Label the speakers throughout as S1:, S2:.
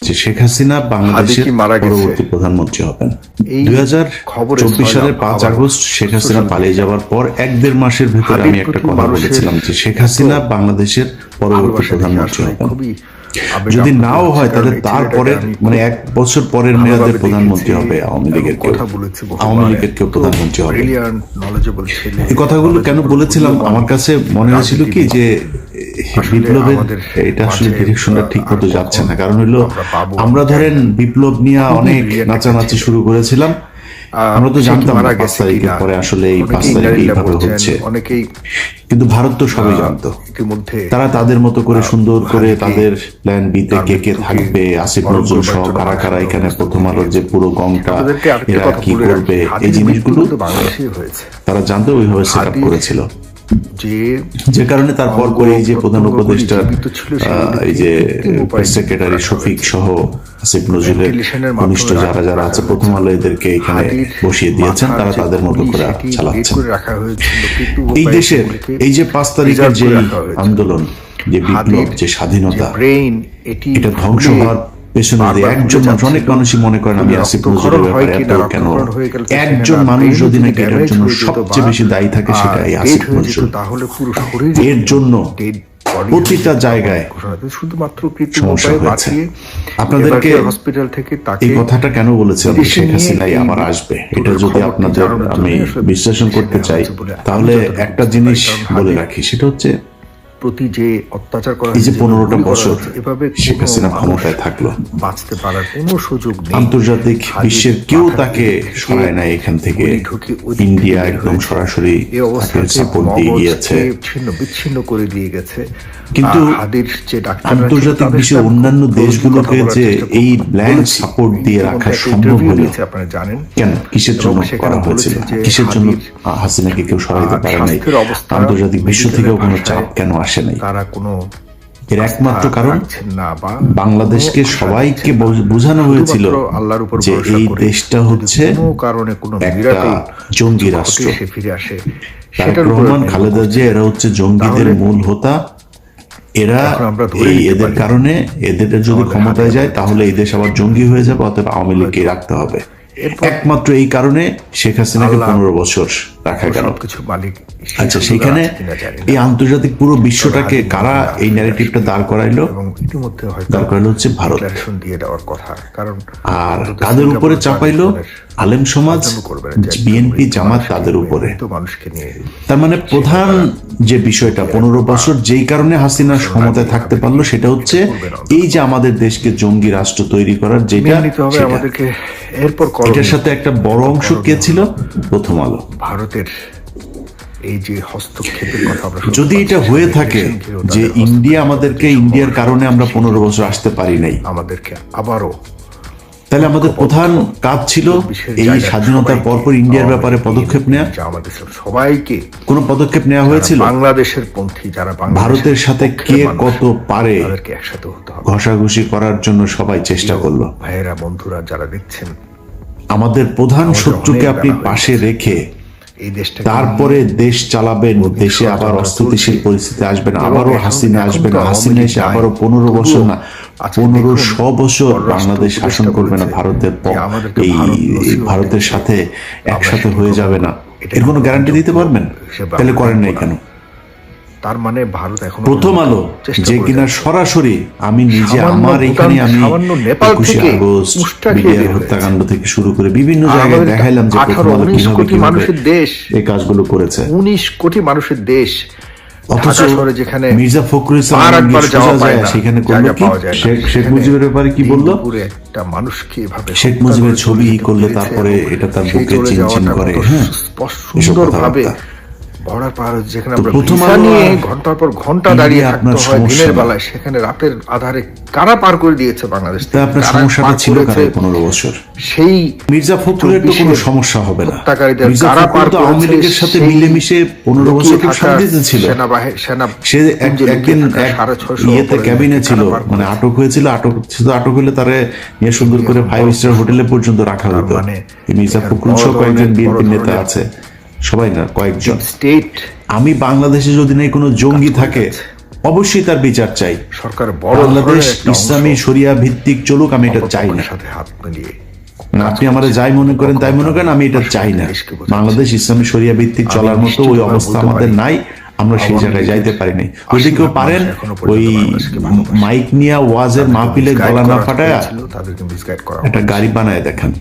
S1: যে শেখ হাসিনা বাংলাদেশের পরবর্তী প্রধানমন্ত্রী হবেন। 2024 সালের 5 আগস্ট শেখ হাসিনা পালিয়ে যাওয়ার পর 1-1.5 মাসের ভেতরে আমি একটা কথা বলেছিলাম যে শেখ হাসিনা বাংলাদেশের পরবর্তী প্রধানমন্ত্রী হবেন। যদি নাও হয় তাহলে তারপরে মানে 1 বছর পরের মেয়াদের প্রধানমন্ত্রী হবে আওয়ামী লীগের কেউ প্রধানমন্ত্রী হবে। এই কথাগুলো কেন বলেছিলাম, আমার কাছে মনে হয়েছিল কি যে বিপ্লবের এটা আসলে ডিরেকশনটা ঠিক মতো যাচ্ছে না। কারণ হলো আমরা ধরেন বিপ্লব নিয়ে অনেক নাচানাচি শুরু করেছিলাম, আমরা তো জানতাম 5 তারিখের পরে আসলে এই 5 তারিখে এইভাবে হচ্ছে, কিন্তু ভারত তো সবাই জানতো। তারা তাদের মতো করে সুন্দর করে তাদের প্ল্যান বিতে কে কে থাকবে, আসিফ নজরুল সহ কারা কারা এখানে প্রথম আলোর যে পুরো গংটা এরা কি করবে, এই জিনিসগুলো তারা জানতো, ওইভাবে সেট আপ করেছিল। যে কারণে তারপর করে এই যে প্রধান উপদেষ্টা এই যে প্রেস সেক্রেটারি শফিক সহ আসিফ নজরুলের ঘনিষ্ঠ যারা যারা আছে প্রথম আলো এদেরকে এখানে বসিয়ে দিয়েছেন, তারা তাদের মতো করে চালাচ্ছেন। এই দেশের এই যে 5 তারিখের যে আন্দোলন, যে বিপ্লব, যে স্বাধীনতা, এটা ধ্বংস হওয়ার পেছনে একজন মানুষ, অনেক মানুষই মনে করেন আমি আসিফ নজরুলের ব্যাপারে এত কেন, একজন মানুষ যদি নাকি এটার জন্য সবচেয়ে বেশি দায়ী থাকে সেটা এই আসিফ নজরুল। এর জন্য প্রতিটা জায়গায় সমস্যা হয়েছে। আপনাদেরকে এই কথাটা কেন বলেছিলাম শেখ হাসিনাই আবার আসবে, এটা যদি আপনাদের আমি বিশ্লেষণ করতে চাই তাহলে একটা জিনিস বলে রাখি, সেটা হচ্ছে
S2: প্রতি যে অত্যাচার করা
S1: এই যে 15টা বছর শেখ হাসিনা ক্ষমতায় থাকলো,
S2: বাঁচতে পারার কোনো সুযোগ নেই।
S1: আন্তর্জাতিক বিশ্বের কেউ তাকে সরায় নাই এখান থেকে। ইন্ডিয়া একদম সরাসরি সাপোর্ট দিয়ে গিয়েছে,
S2: ছিন্ন বিচ্ছিন্ন করে দিয়ে গেছে।
S1: কিন্তু আন্তর্জাতিক বিশ্বের অন্যান্য দেশগুলোকে যে এই ব্ল্যাঙ্ক সাপোর্ট দিয়ে রাখা সম্ভব হলো
S2: আপনারা জানেন
S1: কেন, কিসের জন্য করা হয়েছিল, কিসের জন্য হাসিনাকে কেউ সরাইতে পারে নাই, আন্তর্জাতিক বিশ্ব থেকেও কোনো চাপ কেন আসে নাই?
S2: তারা কোনো
S1: এর একমাত্র কারণ বাংলাদেশকে সবাইকে বোঝানো হয়েছিল যে এই দেশটা হচ্ছে একটা জঙ্গি রাষ্ট্র। তারেক রহমান, খালেদা জিয়া এরা হচ্ছে জঙ্গিদের মূল হোতা। এরা এদের কারণে এদের যদি ক্ষমতায় যায় তাহলে এই দেশ আবার জঙ্গি হয়ে যাবে, অতএব আওয়ামী লীগকে রাখতে হবে। একমাত্র এই কারণে শেখ হাসিনাকে 15 বছর রাখা গেল। আচ্ছা, সেখানে এই আন্তর্জাতিক পুরো বিশ্বটাকে কারা এই ন্যারেটিভটা দাঁড় করাইলো? দাঁড় করাইলো হচ্ছে ভারত। আর তাদের উপরে চাপাইলো আলেম সমাজ, বিএনপি, জামাত, তাদের উপরে। তার মানে প্রধান যে বিষয়টা 15 বছর যেই কারণে হাসিনা ক্ষমতায় থাকতে পারলো সেটা হচ্ছে এই যে আমাদের দেশকে জঙ্গি রাষ্ট্র তৈরি করার যেটা, এটার সাথে একটা বড় অংশ কে ছিল? প্রথম আলো।
S2: ভারতের এই যে হস্তক্ষেপের কথা
S1: যদি এটা হয়ে থাকে যে ইন্ডিয়ার কারণে আমরা 15 বছর আসতে পারি নাই,
S2: আমাদেরকে আবারও,
S1: তাহলে আমাদের প্রধান কাজ ছিল এই স্বাধীনতার পরপর ইন্ডিয়ার ব্যাপারে পদক্ষেপ নেওয়া।
S2: আমাদের সবাইকে
S1: কোনো পদক্ষেপ নেওয়া হয়েছিল?
S2: বাংলাদেশের পন্থী যারা
S1: ভারতের সাথে কে কত পারে
S2: একসাথে হতে হবে,
S1: ঘষাঘষি করার জন্য সবাই চেষ্টা করলো।
S2: ভাইয়েরা, বন্ধুরা যারা দেখছেন,
S1: আমাদের প্রধান শত্রুকে আপনি পাশে রেখে তারপরে দেশ চালাবেন, দেশে আবার অস্থিতিশীল পরিস্থিতি আসবেন, আবারও হাসিনা আসবেন, হাসিনা এসে আবারও 15 বছর না 1500 বছর বাংলাদেশ শাসন করবে না, ভারতের সাথে একসাথে হয়ে যাবে না, এর কোনো গ্যারান্টি দিতে পারবেন? তাহলে করেন নাই কেন?
S2: তার মানে ভারত এখন
S1: প্রথম আলো যে কিনা সরাসরি আমি নিজে আমার এখানে আমি 21শে আগস্ট বিডিআর হত্যাকাণ্ড থেকে শুরু করে বিভিন্ন জায়গায় দেখাইলাম যে প্রথম আলো কিভাবে
S2: মানুষের দেশ
S1: এই কাজগুলো করেছে।
S2: 19 কোটি মানুষের দেশ,
S1: অথচ মির্জা ফখরুল ইসলাম সেখানে করলো কি? শেখ মুজিবের ব্যাপারে কি বললো?
S2: একটা মানুষকে এভাবে
S1: শেখ মুজিবের ছবি করলে তারপরে এটা তার বুকে চিনচিন করে, হ্যাঁ,
S2: সুন্দরভাবে বর্ডার পার, যেখানে আমরা ভিসা নিয়ে ঘন্টার পর ঘন্টা দাঁড়িয়ে থাকতে হয় দিনের বেলায়, সেখানে রাতের আধারে কারা পার করে দিয়েছে বাংলাদেশ।
S1: আপনার সমস্যাটা ছিল 15 বছর।
S2: সেই
S1: মির্জা ফখরুলের তো কোনো সমস্যা হবে না, কারা পার করে আওয়ামী লীগের সাথে মিলেমিশে 15 বছর শান্তিতে ছিল। সে একদিন ইয়েতে ক্যাবিনে ছিল, মানে আটক হয়েছিল, আটক হলে তারে নিয়ে সুন্দর করে 5 স্টার হোটেলে পর্যন্ত রাখা হতো। মির্জা ফখরুল সহ কয়েকজন বিএনপি নেতা আছে, সবাই না কয়েকজন। আমি বাংলাদেশে যদি নাই কোনো জঙ্গি থাকে অবশ্যই তার বিচার চাই।
S2: সরকার বড়
S1: বাংলাদেশ
S2: ধরনের একটা
S1: ইসলামী শরিয়া ভিত্তিক চলুক, আমি এটা চাই না।
S2: সাথে হাত মিলিয়ে
S1: আপনি আমার যাই মনে করেন তাই মনে করেন, আমি এটা চাই না। বাংলাদেশ ইসলামী শরিয়া ভিত্তিক চলার মতো ওই অবস্থা আমাদের নাই, আমরা সেই জায়গায় যাইতে পারিনি। যদি কেউ পারেন ওই মাইক নিয়ে ওয়াজের মাহফিলে গলা না ফাটায়া
S2: তাদেরকে মিসগাইড করা,
S1: একটা গাড়ি বানায় দেখান।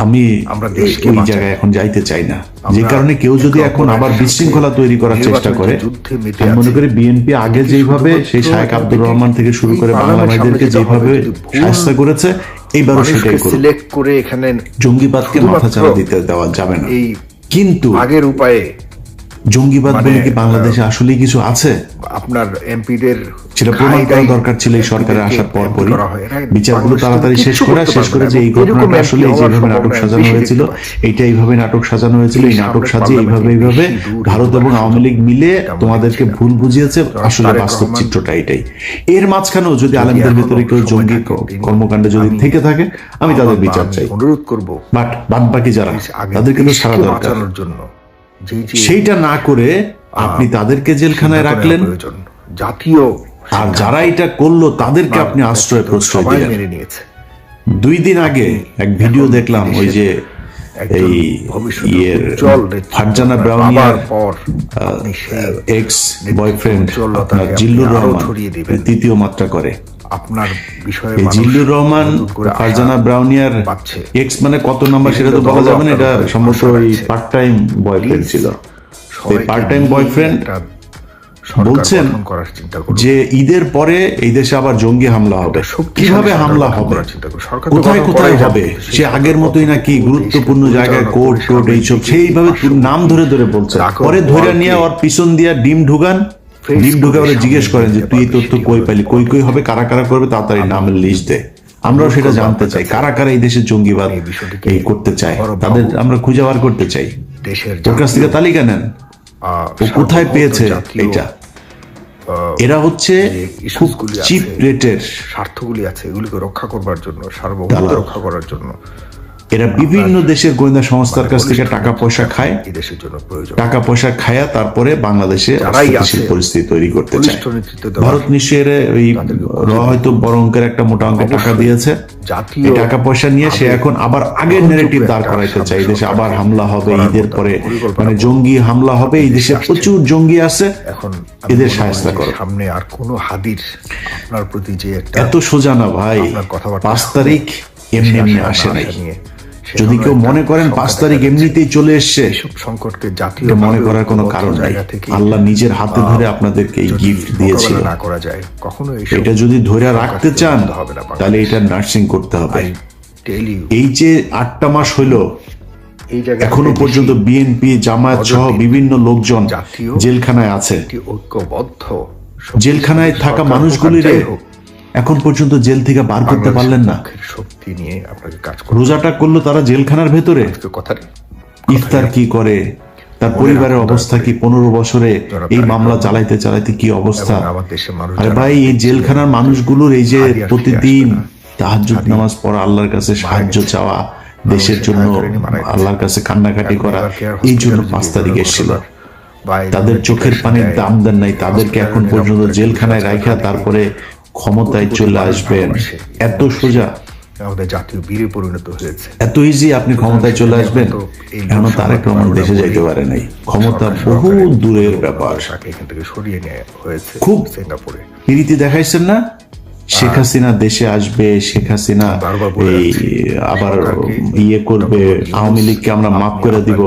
S1: আমি ওই জায়গায় এখন যাইতে চাই না। যে কারণে কেউ যদি এখন আবার বিশৃঙ্খলা তৈরি করার চেষ্টা করে, আমি মনে করি বিএনপি আগে যেভাবে সেই শায়েখ আব্দুর রহমান থেকে শুরু করে বাংলা ভাইদেরকে যেভাবে শায়েস্তা করেছে, এইবারও সেটাই
S2: সিলেক্ট করে এখানে
S1: জঙ্গিবাদকে মাথাচাড়া দিতে দেওয়া যাবে না। কিন্তু
S2: আগের উপায়ে
S1: জঙ্গিবাদ বলে কি বাংলাদেশে আসলে কিছু আছে?
S2: আপনার এমপিদের
S1: সেটা প্রমাণ করা দরকার ছিল এই সরকারের আসার পরপরই। বিচারগুলো তাড়াতাড়ি শেষ করে যে এই ঘটনাটা আসলে যেভাবে নাটক সাজানো হয়েছিল, এইটা এইভাবে নাটক সাজানো হয়েছিল, এই নাটক সাজিয়ে এইভাবে ভারত এবং আওয়ামী লীগ মিলে তোমাদেরকে ভুল বুঝিয়েছে, আসলে বাস্তব চিত্রটা এটাই। এর মাঝখানেও যদি আলেমদের ভেতরে কেউ জঙ্গি কর্মকাণ্ডে যদি থেকে থাকে, আমি তাদের বিচার চাই।
S2: অনুরোধ করব,
S1: বাট বাদ বাকি যারা, তাদেরকে তো ছাড়া দরকার। সেইটা না করে আপনি তাদেরকে জেলখানায় রাখলেন,
S2: জাতীয়
S1: আর যারা এটা করলো তাদেরকে আপনি আশ্রয় প্রশ্রয় দিলেন। 2 দিন আগে এক ভিডিও দেখলাম, ওই যে এই ফারজানা ব্রাউনিয়ার এক্স বয়ফ্রেন্ড জিল্লুর রহমান তৃতীয় মাত্রা করে।
S2: আপনার বিষয়ে
S1: জিল্লুর রহমান ফারজানা ব্রাউনিয়ার এক্স মানে কত নাম্বার সেটা তো বলা যাবে না, এটা সম্ভবত ওই পার্ট টাইম বয়ফ্রেন্ড ছিল। পার্ট টাইম বয়ফ্রেন্ড বলছেন যে ঈদের পরে এই দেশে আবার জঙ্গি হামলা হবে। কিভাবে হামলা হবে, কোথায় কোথায় হবে, সে আগের মতোই নাকি গুরুত্বপূর্ণ জায়গায় কোর্ট টোট এইসব সেইভাবে নাম ধরে ধরে বলছে। পরে ধরে নিয়ে ওর পিছন দিয়া ডিম ঢুকান, ডিম ঢুকে ওরা জিজ্ঞেস করেন যে তুই এই তথ্য কই পাইলি, কই কই হবে, কারা কারা করবে, তাড়াতাড়ি নামের লিস্ট দে। আমরাও সেটা জানতে চাই, কারা কারা এই দেশে জঙ্গিবাদ এই করতে চায়, তাদের আমরা খুঁজে বার করতে চাই। তোর কাছ থেকে তালিকা নেন, ও কোথায় পেয়েছে এটা। এরা হচ্ছে খুব চিপ রেটের
S2: স্বার্থগুলি আছে, এগুলিকে রক্ষা করবার জন্য, সার্বভৌমত্ব রক্ষা করার জন্য
S1: এরা বিভিন্ন দেশের গোয়েন্দা সংস্থার কাছ থেকে টাকা পয়সা খায়, টাকা পয়সা খায়া তারপরে বাংলাদেশে অস্থিতিশীল পরিস্থিতি তৈরি করতে চায়। ভারত নিশ্চয়ই ওই হয়তো বড় অঙ্কের একটা মোটা অঙ্কের টাকা দিয়েছে, এই টাকা পয়সা নিয়ে সে এখন আবার আগের নেগেটিভ দাঁড় করাইতে চায়। এই দেশে আবার হামলা হবে ঈদের পরে, মানে জঙ্গি হামলা হবে, এই দেশে প্রচুর জঙ্গি আছে, এখন এদের সাহায্য করো।
S2: সামনে আর কোন হাদির আপনার প্রতি যে
S1: এত সোজা না ভাই। 5 তারিখ এমনি এমনি আসে নাই। যদি কেউ মনে করেন 5 তারিখ এমনিতেই চলে এসছে,
S2: সংকটকে জাতীয়
S1: মনে করার কোনো কারণ নাই। আল্লাহ নিজের হাতে ধরে আপনাদেরকে এই গিফট দিয়েছিল। এটা যদি ধরে রাখতে চান তাহলে এটা নার্সিং করতে হবে। এই যে 8টা মাস হইলো, এখনো পর্যন্ত বিএনপি জামায়াত সহ বিভিন্ন লোকজন জেলখানায় আছে।
S2: ঐক্যবদ্ধ
S1: জেলখানায় থাকা মানুষগুলিরে এখন পর্যন্ত জেল থেকে বার করতে পারলেন না।
S2: শক্তি নিয়ে আপনাকে কাজ
S1: রোজাটা করলো তারা জেলখানার ভেতরে, ইফতার কি করে, তার পরিবারের অবস্থা কি, 15 বছরে এই মামলা চালাইতে চালাইতে কি অবস্থা। আরে ভাই, এই জেলখানার মানুষগুলোর এই যে প্রতিদিন তাহাজ্জুদ নামাজ পড়া, আল্লাহর কাছে সাহায্য চাওয়া, দেশের জন্য আল্লাহর কাছে কান্নাকাটি করা, এই জন্য 5 তারিখ এসেছিল। তাদের চোখের পানির দাম দেন নাই, তাদেরকে এখন পর্যন্ত জেলখানায় রাখা তারপরে ক্ষমতায় চলে আসবেন। এত সোজা,
S2: আমাদের জাতীয় বীরে পরিণত হয়েছে,
S1: এত ইজি আপনি ক্ষমতায় চলে আসবেন। এখনো তারেক রহমান দেশে যাইতে পারে নাই, ক্ষমতা বহু দূরের ব্যাপার।
S2: এখান থেকে সরিয়ে নেওয়া হয়েছে
S1: খুব
S2: সিঙ্গাপুরে।
S1: রীতি দেখাইছেন না, শেখ হাসিনা দেশে আসবে, শেখ হাসিনা এই আবার ইয়ে করবে, আওয়ামী লীগকে আমরা মাফ করে দিব।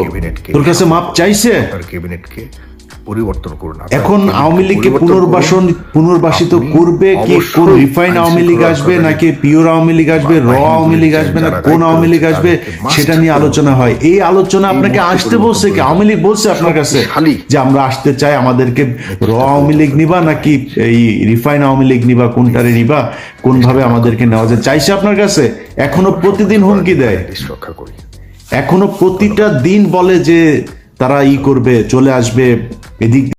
S1: তোর কাছে মাপ চাইছে?
S2: ক্যাবিনেটকে পরিবর্তন করুন।
S1: এখন আওয়ামী লীগকে পুনর্বাসিত করবে কি? কোন রিফাইন আওয়ামী লীগ আসবে, নাকি পিওর আওয়ামী লীগ আসবে, র আওয়ামী লীগ আসবে, না কোন আওয়ামী লীগ আসবে, সেটা নিয়ে আলোচনা হয়। এই আলোচনা আপনাকে আসতে বলছে কি? আওয়ামী লীগ বলছে আপনার কাছে যে আমরা আসতে চাই, আমাদেরকে র আওয়ামী লীগ নিবা নাকি এই রিফাইন আওয়ামী লীগ নিবা, কোনটারে নিবা, কোন ভাবে আমাদেরকে নেওয়া যায় চাইছে আপনার কাছে? এখনো প্রতিদিন হুমকি দেয়, এখনো প্রতিটা দিন বলে যে তারা করবে, চলে আসবে এদিক